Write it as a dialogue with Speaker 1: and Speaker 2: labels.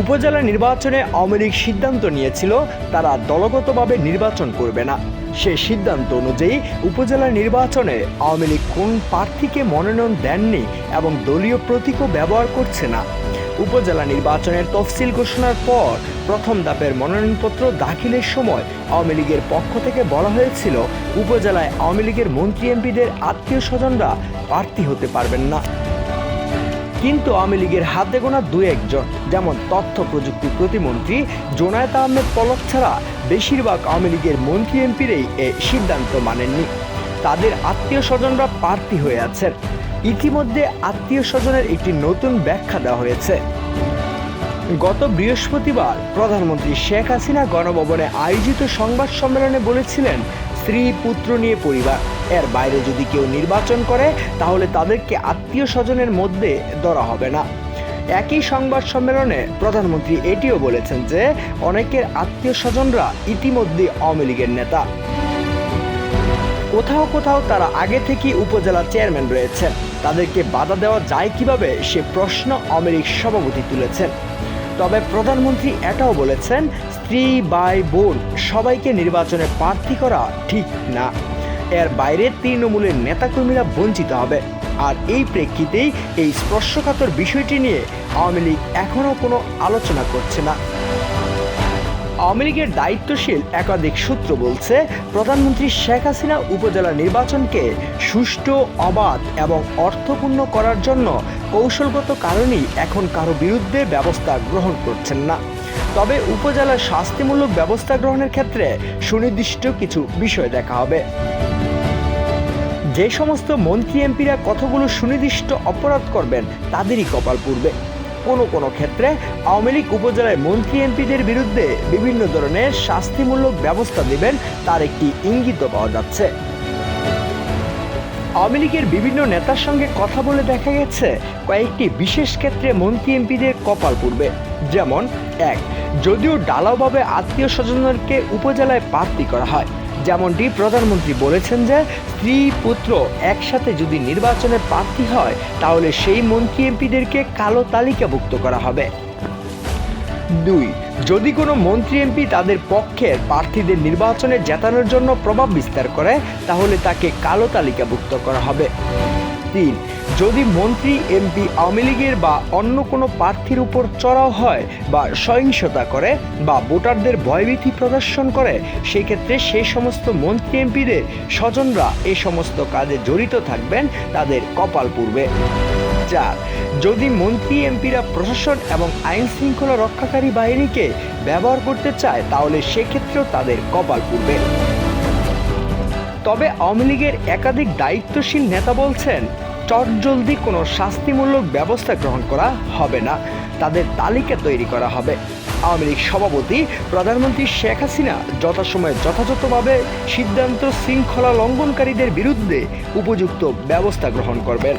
Speaker 1: উপজেলা নির্বাচনে আওয়ামী লীগ সিদ্ধান্ত নিয়েছিল তারা দলগতভাবে নির্বাচন করবে না। সে সিদ্ধান্ত অনুযায়ী উপজেলা নির্বাচনে আওয়ামী লীগ কোন প্রার্থীকে মনোনয়ন দেননি এবং দলীয় প্রতীকও ব্যবহার করছে না। উপজেলা নির্বাচনের তফসিল ঘোষণার পর প্রথম ধাপের মনোনয়নপত্র দাখিলের সময় আওয়ামী লীগের পক্ষ থেকে বলা হয়েছিল উপজেলায় আওয়ামী লীগের মন্ত্রী এমপিদের আত্মীয় স্বজনরা প্রার্থী হতে পারবেন না। কিন্তু আওয়ামী লীগের হাতে গোনা দু একজন, যেমন তথ্য প্রযুক্তি প্রতিমন্ত্রী জোনায়েত আহমেদ পলক ছাড়া বেশিরভাগ আওয়ামী লীগের মন্ত্রী এমপিরাই এ সিদ্ধান্ত মানেননি। তাদের আত্মীয় স্বজনরা প্রার্থী হয়ে আছেন। ইতিমধ্যে আত্মীয় স্বজনের একটি নতুন ব্যাখ্যা দেওয়া হয়েছে। গত বৃহস্পতিবার প্রধানমন্ত্রী শেখ হাসিনা গণভবনে আয়োজিত সংবাদ সম্মেলনে বলেছিলেন, স্ত্রী পুত্র নিয়ে পরিবার, এর বাইরে যদি কেউ নির্বাচন করে তাহলে তাদেরকে আত্মীয় স্বজনের মধ্যে ধরা হবে না। একই সংবাদ সম্মেলনে প্রধানমন্ত্রী এটিও বলেছেন যে অনেকের আত্মীয় স্বজনরা ইতিমধ্যে আওয়ামী লীগের নেতা। কোথাও কোথাও তারা আগে থেকেই উপজেলা চেয়ারম্যান রয়েছেন। তাদেরকে বাধা দেওয়া যায় কিভাবে সে প্রশ্ন আওয়ামী লীগ সভাপতি তুলেছেন। তবে প্রধানমন্ত্রী এটাও বলেছেন, স্ত্রী ভাই বোন সবাইকে নির্বাচনে প্রার্থী করা ঠিক না। এর বাইরে তৃণমূলের নেতাকর্মীরা বঞ্চিত হবে। আর এই প্রেক্ষিতেই এই স্পর্শকাতর বিষয়টি নিয়ে আওয়ামী লীগ এখনও কোনো আলোচনা করছে না। আওয়ামী লীগের দায়িত্বশীল একাধিক সূত্র বলছে, প্রধানমন্ত্রী শেখ হাসিনা উপজেলা নির্বাচনকে সুষ্ঠু, অবাধ এবং অর্থপূর্ণ করার জন্য কৌশলগত কারণেই এখন কারো বিরুদ্ধে ব্যবস্থা গ্রহণ করছেন না। তবে উপজেলার শাস্তিমূলক ব্যবস্থা গ্রহণের ক্ষেত্রে সুনির্দিষ্ট কিছু বিষয় দেখা হবে। যে সমস্ত মন্ত্রী এমপিরা কতগুলো সুনির্দিষ্ট অপরাধ করবেন তাদেরই কপাল পুড়বে। কোনো ক্ষেত্রে আওয়ামী লীগ উপজেলায় মন্ত্রী এমপিদের বিরুদ্ধে বিভিন্ন ধরনের শাস্তিমূলক ব্যবস্থা নেবেন তার একটি ইঙ্গিত পাওয়া যাচ্ছে। আওয়ামী লীগের বিভিন্ন নেতার সঙ্গে কথা বলে দেখা গেছে কয়েকটি বিশেষ ক্ষেত্রে মন্ত্রী এমপিদের কপাল পুড়বে। যেমন 1. যদিও ঢালাওভাবে আত্মীয় স্বজনদেরকে উপজেলায় প্রার্থী করা হয়, যেমনটি প্রধানমন্ত্রী বলেছেন যে স্ত্রী পুত্র একসাথে যদি নির্বাচনে প্রার্থী হয় তাহলে সেই মন্ত্রী এমপিদেরকে কালো তালিকাভুক্ত করা হবে। 2. যদি কোনো মন্ত্রী এমপি তাদের পক্ষের প্রার্থীদের নির্বাচনে জেতানোর জন্য প্রভাব বিস্তার করে তাহলে তাকে কালো তালিকাভুক্ত করা হবে। 3. যদি মন্ত্রী এমপি আওয়ামী লীগের বা অন্য কোনো প্রার্থীর উপর চড়াও হয় বা সহিংসতা করে বা ভোটারদের ভয়ভীতি প্রদর্শন করে, সেক্ষেত্রে সেই সমস্ত মন্ত্রী এমপিদের স্বজনরা এই সমস্ত কাজে জড়িত থাকবেন, তাদের কপাল পুড়বে। 4. যদি মন্ত্রী এমপিরা প্রশাসন এবং আইন শৃঙ্খলা রক্ষাকারী বাহিনীকে ব্যবহার করতে চায় তাহলে সেক্ষেত্রেও তাদের কপাল পুড়বে। তবে আওয়ামী লীগের একাধিক দায়িত্বশীল নেতা বলছেন, চটজলদি কোনো শাস্তিমূলক ব্যবস্থা গ্রহণ করা হবে না, তাদের তালিকা তৈরি করা হবে। আওয়ামী লীগ সভাপতি প্রধানমন্ত্রী শেখ হাসিনা যথাসময়ে যথাযথভাবে সিদ্ধান্ত শৃঙ্খলা লঙ্ঘনকারীদের বিরুদ্ধে উপযুক্ত ব্যবস্থা গ্রহণ করবেন।